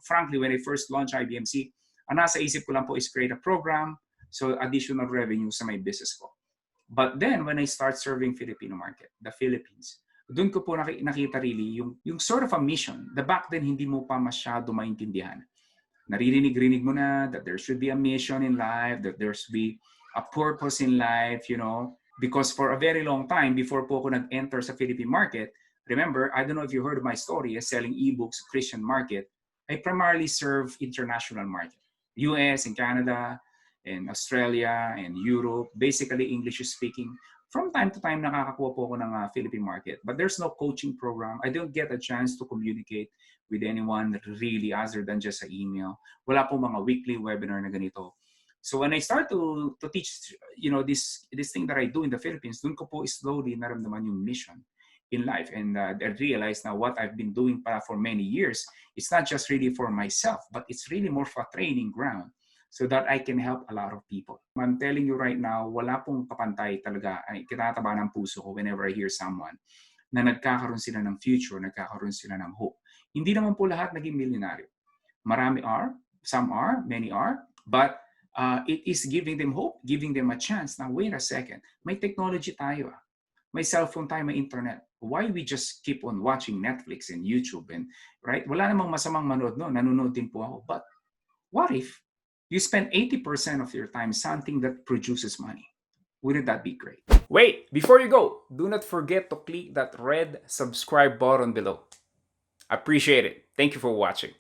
frankly, when I first launched IBMC, ang nasa isip ko lang po is create a program, so additional revenue sa my business ko. But then, when I start serving Filipino market, the Philippines, doon ko po nakita really yung sort of a mission. The back then, hindi mo pa masyado maintindihan. Naririnig-rinig mo na that there should be a mission in life, that there should be a purpose in life, you know. Because for a very long time, before po ako nag-enter sa Philippine market, remember, I don't know if you heard of my story as selling ebooks, Christian market, I primarily serve international market. US and Canada, and Australia, and Europe, basically English-speaking. From time to time, nakakakuha po ako ng Philippine market. But there's no coaching program. I don't get a chance to communicate with anyone really other than just an email. Wala po mga weekly webinar na ganito. So when I start to teach, you know, this thing that I do in the Philippines, dun ko po slowly naramdaman yung mission in life. And I realized now what I've been doing for many years, it's not just really for myself, but it's really more for a training ground so that I can help a lot of people. I'm telling you right now, wala pong kapantay talaga, ay kinataba ng puso ko whenever I hear someone na nagkakaroon sila ng future, nagkakaroon sila ng hope. Hindi naman po lahat naging milyonaryo. Marami are, some are, many are, but it is giving them hope, giving them a chance. Now, wait a second. May technology tayo. May cellphone tayo, may internet. Why we just keep on watching Netflix and YouTube? And right? Wala namang masamang manood, no? Nanonood din po ako. But what if you spend 80% of your time something that produces money? Wouldn't that be great? Wait, before you go, do not forget to click that red subscribe button below. Appreciate it. Thank you for watching.